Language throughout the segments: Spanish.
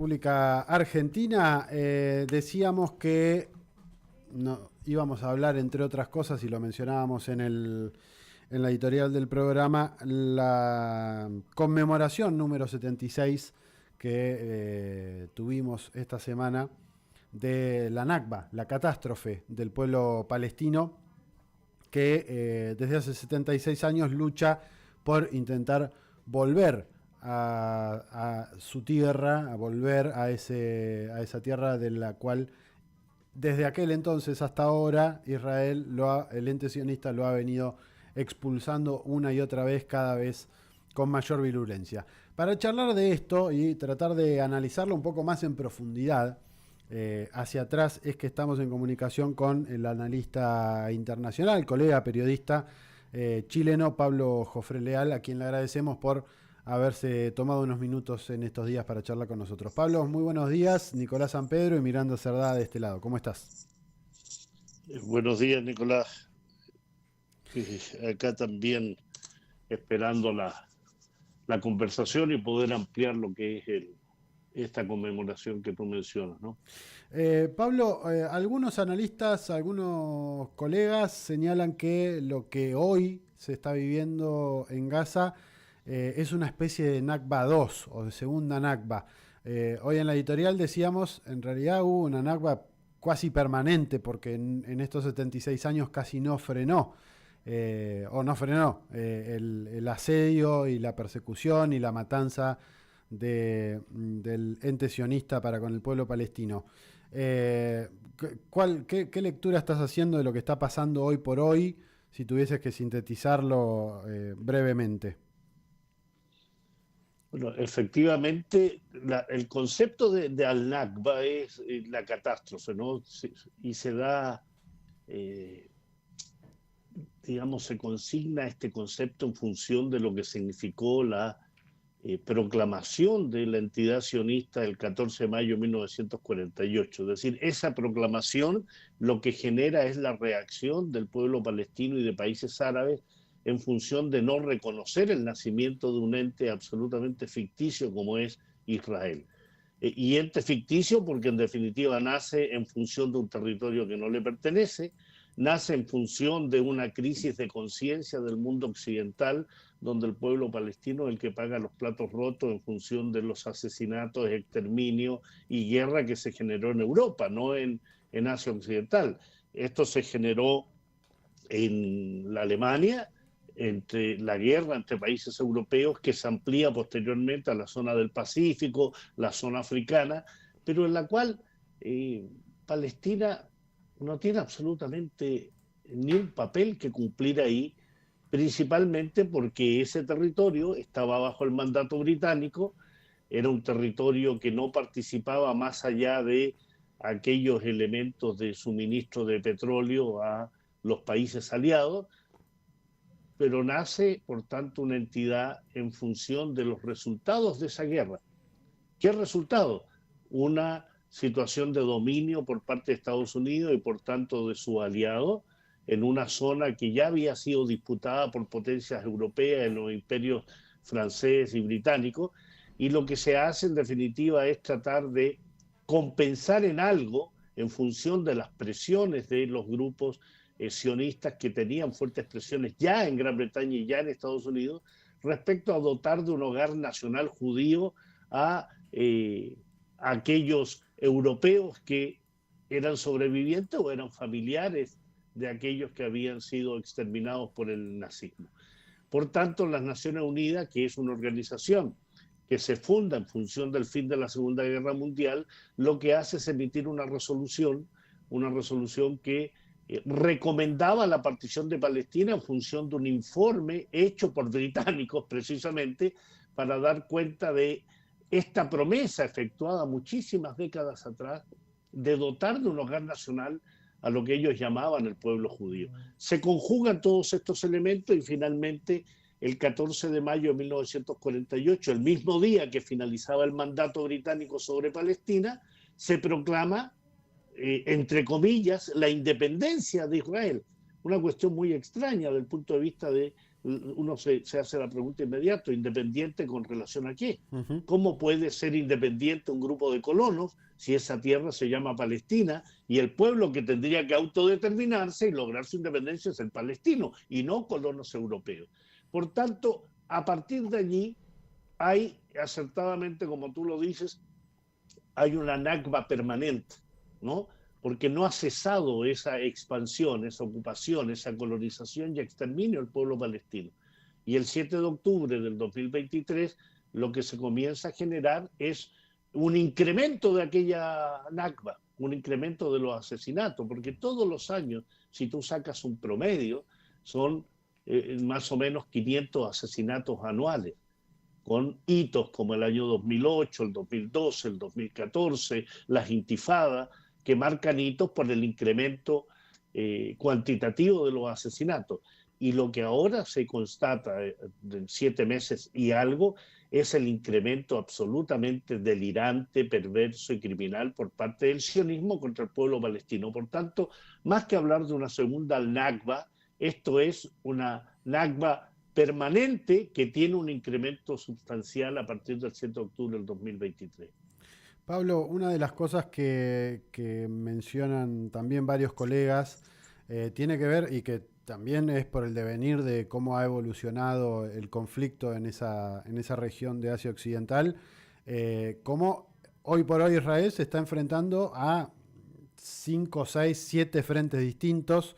República Argentina, decíamos que íbamos a hablar, entre otras cosas, y lo mencionábamos en la editorial del programa, la conmemoración número 76 que tuvimos esta semana de la Nakba, la catástrofe del pueblo palestino, que desde hace 76 años lucha por intentar volver a su tierra, a volver a esa tierra de la cual desde aquel entonces hasta ahora Israel, el ente sionista lo ha venido expulsando una y otra vez, cada vez con mayor virulencia. Para charlar de esto y tratar de analizarlo un poco más en profundidad, hacia atrás, es que estamos en comunicación con el analista internacional, colega periodista chileno Pablo Jofré Leal, a quien le agradecemos por haberse tomado unos minutos en estos días para charlar con nosotros. Pablo, muy buenos días. Nicolás San Pedro y Miranda Cerdá de este lado. ¿Cómo estás? Buenos días, Nicolás. Acá también esperando la conversación y poder ampliar lo que es esta conmemoración que tú mencionas, ¿no? Pablo, algunos analistas, algunos colegas señalan que lo que hoy se está viviendo en Gaza es una especie de Nakba 2 o de segunda Nakba. Hoy en la editorial decíamos, en realidad hubo una Nakba casi permanente porque en estos 76 años casi no frenó. El asedio y la persecución y la matanza del ente sionista para con el pueblo palestino. ¿Qué lectura estás haciendo de lo que está pasando hoy por hoy, si tuvieses que sintetizarlo brevemente? Bueno, efectivamente, el concepto de Al-Nakba es la catástrofe, ¿no? Y se da, eh, digamos, se consigna este concepto en función de lo que significó la proclamación de la entidad sionista el 14 de mayo de 1948. Es decir, esa proclamación lo que genera es la reacción del pueblo palestino y de países árabes en función de no reconocer el nacimiento de un ente absolutamente ficticio como es Israel. Y ente ficticio porque en definitiva nace en función de un territorio que no le pertenece, nace en función de una crisis de conciencia del mundo occidental, donde el pueblo palestino es el que paga los platos rotos en función de los asesinatos, exterminio y guerra que se generó en Europa, no en Asia Occidental. Esto se generó en la Alemania, entre la guerra entre países europeos que se amplía posteriormente a la zona del Pacífico, la zona africana, pero en la cual Palestina no tiene absolutamente ni un papel que cumplir ahí, principalmente porque ese territorio estaba bajo el mandato británico, era un territorio que no participaba más allá de aquellos elementos de suministro de petróleo a los países aliados, pero nace, por tanto, una entidad en función de los resultados de esa guerra. ¿Qué resultado? Una situación de dominio por parte de Estados Unidos y, por tanto, de su aliado en una zona que ya había sido disputada por potencias europeas en los imperios francés y británico, y lo que se hace, en definitiva, es tratar de compensar en algo en función de las presiones de los grupos sionistas que tenían fuertes presiones ya en Gran Bretaña y ya en Estados Unidos respecto a dotar de un hogar nacional judío a aquellos europeos que eran sobrevivientes o eran familiares de aquellos que habían sido exterminados por el nazismo. Por tanto, las Naciones Unidas, que es una organización que se funda en función del fin de la Segunda Guerra Mundial, lo que hace es emitir una resolución que recomendaba la partición de Palestina en función de un informe hecho por británicos precisamente para dar cuenta de esta promesa efectuada muchísimas décadas atrás de dotar de un hogar nacional a lo que ellos llamaban el pueblo judío. Se conjugan todos estos elementos y finalmente el 14 de mayo de 1948, el mismo día que finalizaba el mandato británico sobre Palestina, se proclama entre comillas, la independencia de Israel. Una cuestión muy extraña desde el punto de vista de uno se hace la pregunta inmediata, ¿independiente con relación a qué? Ujú. ¿Cómo puede ser independiente un grupo de colonos si esa tierra se llama Palestina y el pueblo que tendría que autodeterminarse y lograr su independencia es el palestino y no colonos europeos? Por tanto, a partir de allí hay, acertadamente, como tú lo dices, hay una Nakba permanente, ¿no? Porque no ha cesado esa expansión, esa ocupación, esa colonización y exterminio del pueblo palestino. Y el 7 de octubre del 2023 lo que se comienza a generar es un incremento de aquella Nakba, un incremento de los asesinatos, porque todos los años, si tú sacas un promedio, son más o menos 500 asesinatos anuales con hitos como el año 2008, el 2012, el 2014, las intifadas, que marcan hitos por el incremento cuantitativo de los asesinatos. Y lo que ahora se constata en 7 meses y algo es el incremento absolutamente delirante, perverso y criminal por parte del sionismo contra el pueblo palestino. Por tanto, más que hablar de una segunda Nakba, esto es una Nakba permanente que tiene un incremento sustancial a partir del 7 de octubre del 2023. Pablo, una de las cosas que mencionan también varios colegas tiene que ver y que también es por el devenir de cómo ha evolucionado el conflicto en esa región de Asia Occidental, cómo hoy por hoy Israel se está enfrentando a 5, 6, 7 frentes distintos.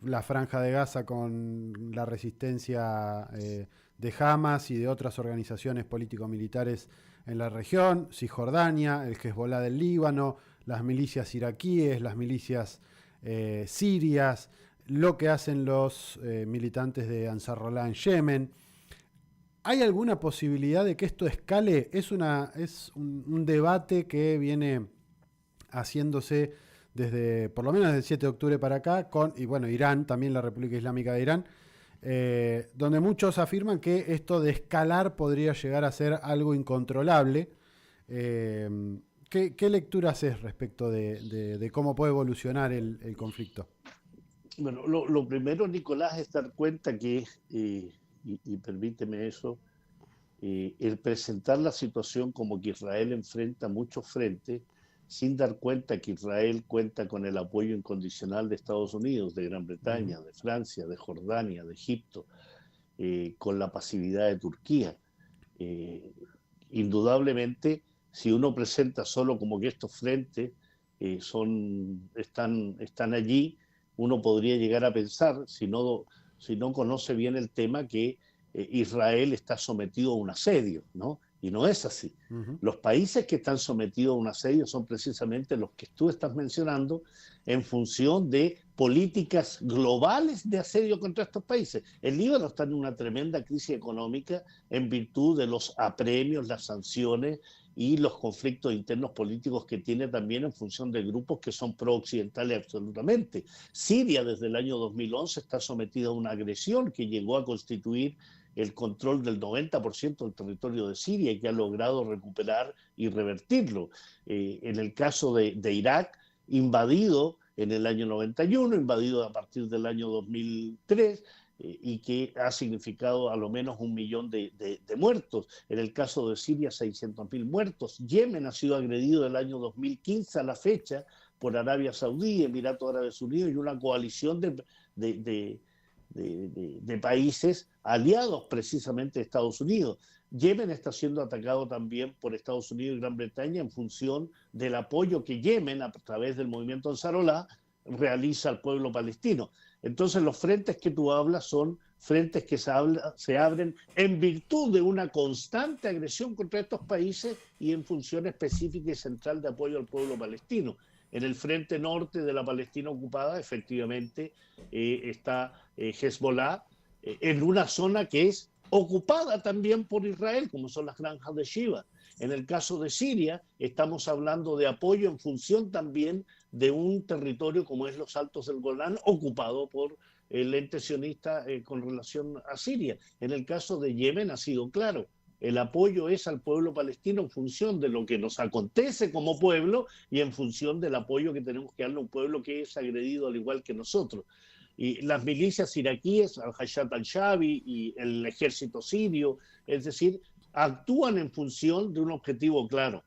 La franja de Gaza con la resistencia de Hamas y de otras organizaciones político-militares en la región, Cisjordania, el Hezbollah del Líbano, las milicias iraquíes, las milicias sirias, lo que hacen los militantes de Ansarullah en Yemen. ¿Hay alguna posibilidad de que esto escale? Es un debate que viene haciéndose desde, por lo menos desde el 7 de octubre para acá, y bueno, Irán, también la República Islámica de Irán, donde muchos afirman que esto de escalar podría llegar a ser algo incontrolable. Eh, ¿Qué lectura haces respecto de cómo puede evolucionar el conflicto? Bueno, lo primero, Nicolás, es dar cuenta que, y permíteme eso, el presentar la situación como que Israel enfrenta muchos frentes, sin dar cuenta que Israel cuenta con el apoyo incondicional de Estados Unidos, de Gran Uh-huh. Bretaña, de Francia, de Jordania, de Egipto, con la pasividad de Turquía. Eh, Indudablemente, si uno presenta solo como que estos frentes están allí, uno podría llegar a pensar, si no conoce bien el tema, que Israel está sometido a un asedio, ¿no? Y no es así. Uh-huh. Los países que están sometidos a un asedio son precisamente los que tú estás mencionando en función de políticas globales de asedio contra estos países. El Líbano está en una tremenda crisis económica en virtud de los apremios, las sanciones y los conflictos internos políticos que tiene también en función de grupos que son pro-occidentales absolutamente. Siria desde el año 2011 está sometida a una agresión que llegó a constituir el control del 90% del territorio de Siria y que ha logrado recuperar y revertirlo. En el caso de Irak, invadido en el año 91, invadido a partir del año 2003, y que ha significado a lo menos 1 millón de muertos. En el caso de Siria, 600.000 muertos. Yemen ha sido agredido del año 2015 a la fecha por Arabia Saudí, Emiratos Árabes Unidos y una coalición de países aliados precisamente de Estados Unidos. Yemen está siendo atacado también por Estados Unidos y Gran Bretaña en función del apoyo que Yemen, a través del movimiento Ansarullah, realiza al pueblo palestino. Entonces los frentes que tú hablas son frentes que se abren en virtud de una constante agresión contra estos países y en función específica y central de apoyo al pueblo palestino. En el frente norte de la Palestina ocupada, efectivamente, está Hezbollah, en una zona que es ocupada también por Israel, como son las granjas de Shiva. En el caso de Siria, estamos hablando de apoyo en función también de un territorio como es los Altos del Golán, ocupado por el ente sionista con relación a Siria. En el caso de Yemen ha sido claro. El apoyo es al pueblo palestino en función de lo que nos acontece como pueblo y en función del apoyo que tenemos que darle a un pueblo que es agredido al igual que nosotros. y las milicias iraquíes, al-Hayat al-Shabi y el ejército sirio, es decir, actúan en función de un objetivo claro: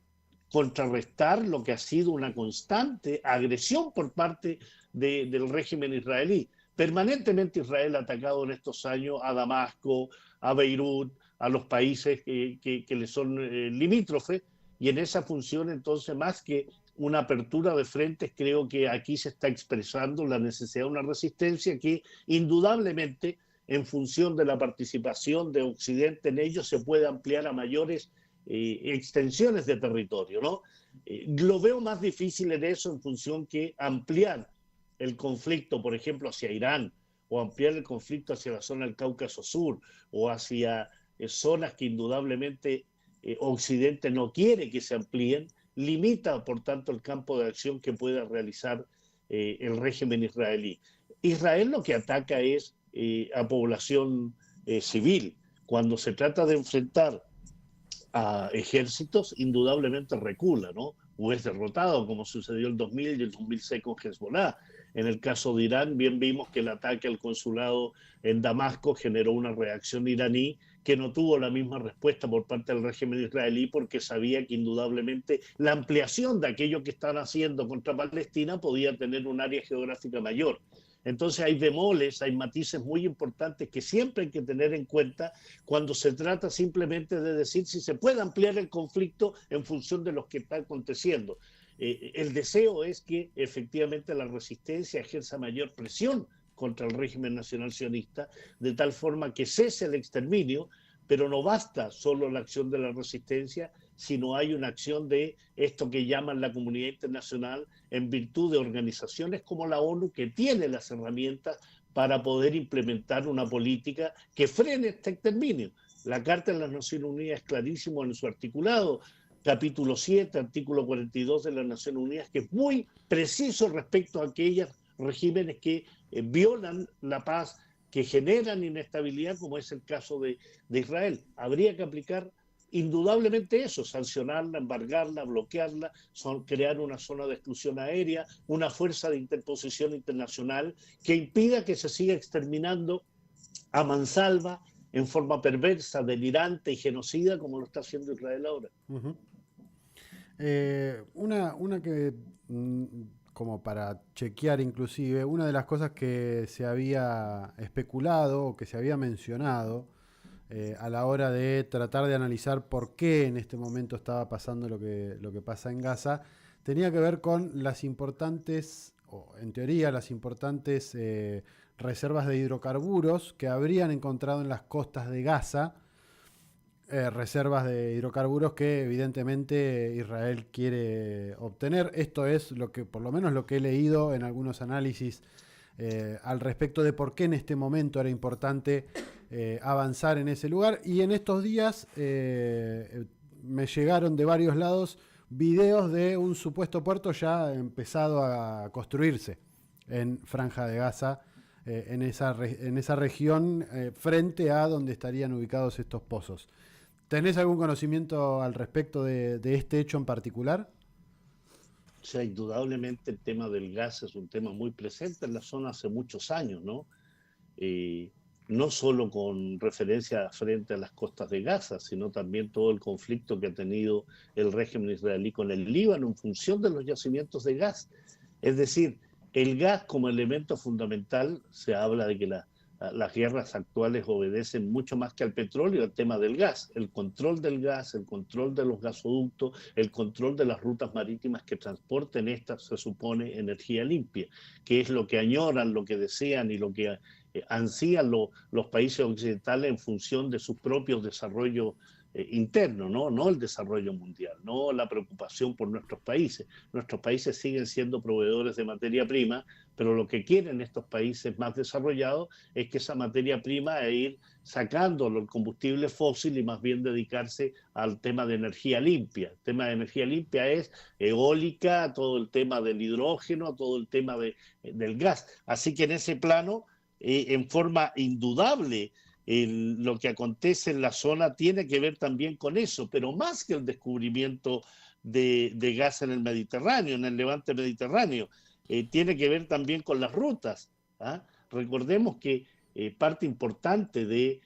contrarrestar lo que ha sido una constante agresión por parte del régimen israelí. Permanentemente Israel ha atacado en estos años a Damasco, a Beirut, a los países que le son limítrofes, y en esa función entonces, más que una apertura de frentes, creo que aquí se está expresando la necesidad de una resistencia que indudablemente, en función de la participación de Occidente en ello, se puede ampliar a mayores extensiones de territorio, ¿no? Lo veo más difícil en eso, en función que ampliar el conflicto, por ejemplo, hacia Irán, o ampliar el conflicto hacia la zona del Cáucaso Sur, o hacia zonas que indudablemente Occidente no quiere que se amplíen, limita, por tanto, el campo de acción que pueda realizar el régimen israelí. Israel lo que ataca es a población civil. Cuando se trata de enfrentar a ejércitos, indudablemente recula, ¿no? O es derrotado, como sucedió en el 2000 y el 2006 con Hezbollah. En el caso de Irán, bien vimos que el ataque al consulado en Damasco generó una reacción iraní que no tuvo la misma respuesta por parte del régimen israelí, porque sabía que indudablemente la ampliación de aquello que están haciendo contra Palestina podía tener un área geográfica mayor. Entonces hay bemoles, hay matices muy importantes que siempre hay que tener en cuenta cuando se trata simplemente de decir si se puede ampliar el conflicto en función de lo que está aconteciendo. El deseo es que efectivamente la resistencia ejerza mayor presión contra el régimen nacional sionista, de tal forma que cese el exterminio, pero no basta solo la acción de la resistencia, sino hay una acción de esto que llaman la comunidad internacional, en virtud de organizaciones como la ONU, que tiene las herramientas para poder implementar una política que frene este exterminio. La Carta de las Naciones Unidas es clarísimo en su articulado, capítulo 7, artículo 42 de las Naciones Unidas, que es muy preciso respecto a aquellos regímenes que violan la paz, que generan inestabilidad, como es el caso de Israel. Habría que aplicar indudablemente eso: sancionarla, embargarla, bloquearla, crear una zona de exclusión aérea, una fuerza de interposición internacional que impida que se siga exterminando a mansalva, en forma perversa, delirante y genocida, como lo está haciendo Israel ahora. Una que, como para chequear inclusive, una de las cosas que se había especulado o que se había mencionado a la hora de tratar de analizar por qué en este momento estaba pasando lo que pasa en Gaza, tenía que ver con las importantes, o en teoría las importantes reservas de hidrocarburos que habrían encontrado en las costas de Gaza, reservas de hidrocarburos que evidentemente Israel quiere obtener. Esto es lo que, por lo menos lo que he leído en algunos análisis al respecto de por qué en este momento era importante avanzar en ese lugar. Y en estos días me llegaron de varios lados videos de un supuesto puerto ya empezado a construirse en Franja de Gaza, en esa región frente a donde estarían ubicados estos pozos. ¿Tenés algún conocimiento al respecto de este hecho en particular? O sea, indudablemente el tema del gas es un tema muy presente en la zona hace muchos años, ¿no? No solo con referencia frente a las costas de Gaza, sino también todo el conflicto que ha tenido el régimen israelí con el Líbano en función de los yacimientos de gas. Es decir, el gas como elemento fundamental, se habla de que las guerras actuales obedecen mucho más que al petróleo, al tema del gas, el control del gas, el control de los gasoductos, el control de las rutas marítimas que transporten estas, se supone, energía limpia, que es lo que añoran, lo que desean y lo que ansían los países occidentales en función de sus propios desarrollos internos, no el desarrollo mundial, no la preocupación por nuestros países. Nuestros países siguen siendo proveedores de materia prima, pero lo que quieren estos países más desarrollados es que esa materia prima ir sacando el combustible fósil y más bien dedicarse al tema de energía limpia. El tema de energía limpia es eólica, todo el tema del hidrógeno, todo el tema del gas. Así que en ese plano, en forma indudable, lo que acontece en la zona tiene que ver también con eso, pero más que el descubrimiento de gas en el Mediterráneo, en el levante mediterráneo, tiene que ver también con las rutas, ¿ah? Recordemos que parte importante de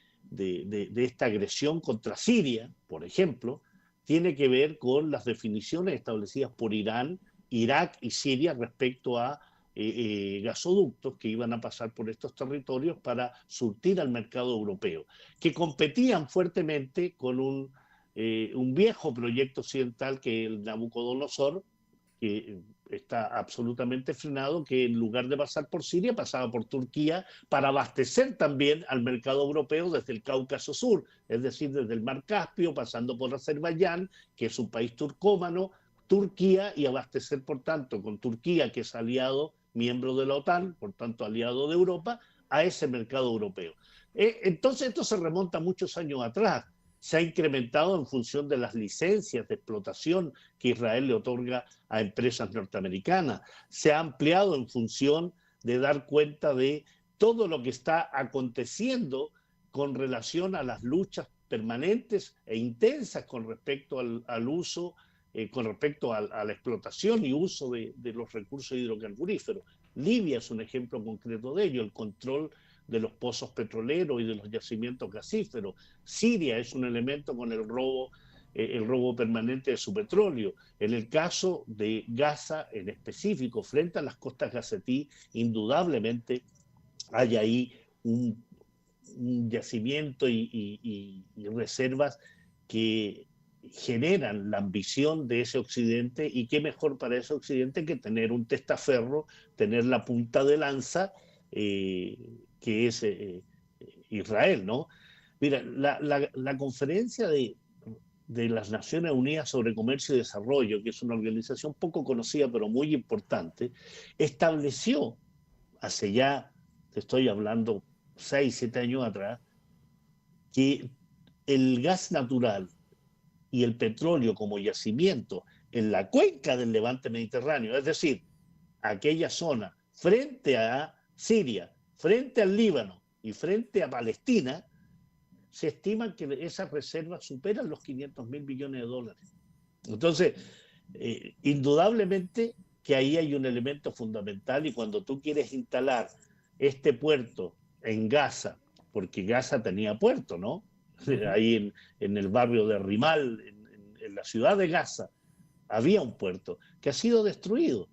esta agresión contra Siria, por ejemplo, tiene que ver con las definiciones establecidas por Irán, Irak y Siria respecto a gasoductos que iban a pasar por estos territorios para surtir al mercado europeo, que competían fuertemente con un viejo proyecto occidental que es el Nabucodonosor, que está absolutamente frenado, que en lugar de pasar por Siria pasaba por Turquía para abastecer también al mercado europeo desde el Cáucaso Sur, es decir, desde el Mar Caspio, pasando por Azerbaiyán, que es un país turcómano, Turquía, y abastecer, por tanto, con Turquía, que es aliado, miembro de la OTAN, por tanto aliado de Europa, a ese mercado europeo. Entonces esto se remonta muchos años atrás. Se ha incrementado en función de las licencias de explotación que Israel le otorga a empresas norteamericanas. Se ha ampliado en función de dar cuenta de todo lo que está aconteciendo con relación a las luchas permanentes e intensas con respecto al uso, con respecto a la explotación y uso de los recursos hidrocarburíferos. Libia es un ejemplo concreto de ello, el control de los pozos petroleros y de los yacimientos gasíferos. Siria es un elemento con el robo permanente de su petróleo. En el caso de Gaza en específico, frente a las costas gazetí, indudablemente hay ahí un yacimiento y reservas que generan la ambición de ese occidente, y qué mejor para ese occidente que tener un testaferro, tener la punta de lanza, que es Israel, ¿no? Mira, la conferencia de las Naciones Unidas sobre Comercio y Desarrollo, que es una organización poco conocida pero muy importante, estableció hace ya, te estoy hablando, 6, 7 años atrás, que el gas natural y el petróleo como yacimiento en la cuenca del Levante Mediterráneo, es decir, aquella zona frente a Siria, frente al Líbano y frente a Palestina, se estima que esas reservas superan los 500.000 millones de dólares. Entonces, indudablemente que ahí hay un elemento fundamental, y cuando tú quieres instalar este puerto en Gaza, porque Gaza tenía puerto, ¿no? Ahí en el barrio de Rimal, en la ciudad de Gaza, había un puerto que ha sido destruido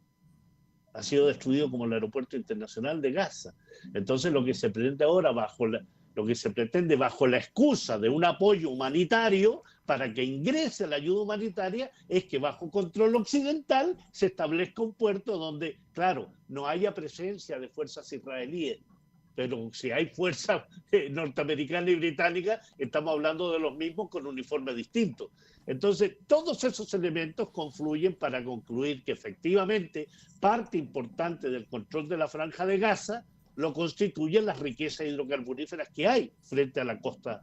como el aeropuerto internacional de Gaza. Entonces lo que se pretende ahora bajo la excusa de un apoyo humanitario para que ingrese la ayuda humanitaria es que bajo control occidental se establezca un puerto donde, claro, no haya presencia de fuerzas israelíes, pero si hay fuerzas norteamericanas y británicas, estamos hablando de los mismos con uniformes distintos. Entonces, todos esos elementos confluyen para concluir que efectivamente parte importante del control de la Franja de Gaza lo constituyen las riquezas hidrocarburíferas que hay frente a las costas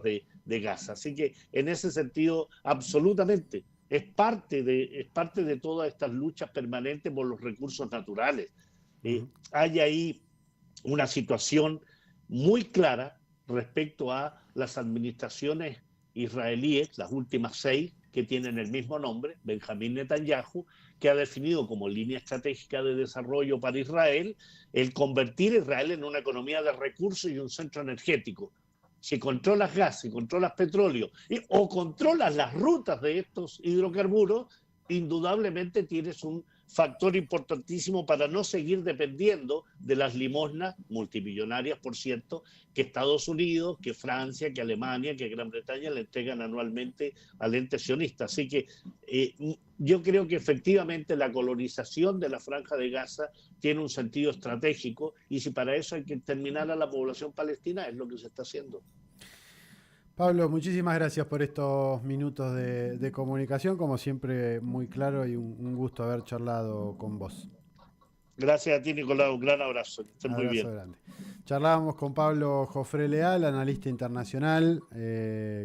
de Gaza. Así que, en ese sentido, absolutamente, es parte de todas estas luchas permanentes por los recursos naturales. Hay ahí una situación muy clara respecto a las administraciones israelíes, las últimas 6, que tienen el mismo nombre, Benjamín Netanyahu, que ha definido como línea estratégica de desarrollo para Israel el convertir a Israel en una economía de recursos y un centro energético. Si controlas gas, si controlas petróleo o controlas las rutas de estos hidrocarburos, indudablemente tienes un factor importantísimo para no seguir dependiendo de las limosnas multimillonarias, por cierto, que Estados Unidos, que Francia, que Alemania, que Gran Bretaña le entregan anualmente al ente sionista. Así que yo creo que efectivamente la colonización de la Franja de Gaza tiene un sentido estratégico, y si para eso hay que exterminar a la población palestina, es lo que se está haciendo. Pablo, muchísimas gracias por estos minutos de comunicación, como siempre muy claro, y un gusto haber charlado con vos. Gracias a ti, Nicolás, un gran abrazo, que estés muy bien. Grande. Charlábamos con Pablo Jofré Leal, analista internacional,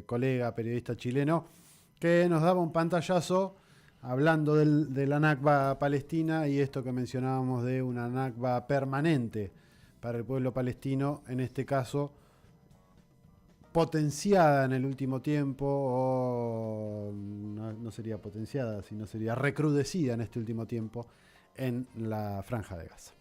colega, periodista chileno, que nos daba un pantallazo hablando de la Nakba palestina y esto que mencionábamos de una Nakba permanente para el pueblo palestino, en este caso potenciada en el último tiempo, o no sería potenciada, sino sería recrudecida en este último tiempo en la Franja de Gaza.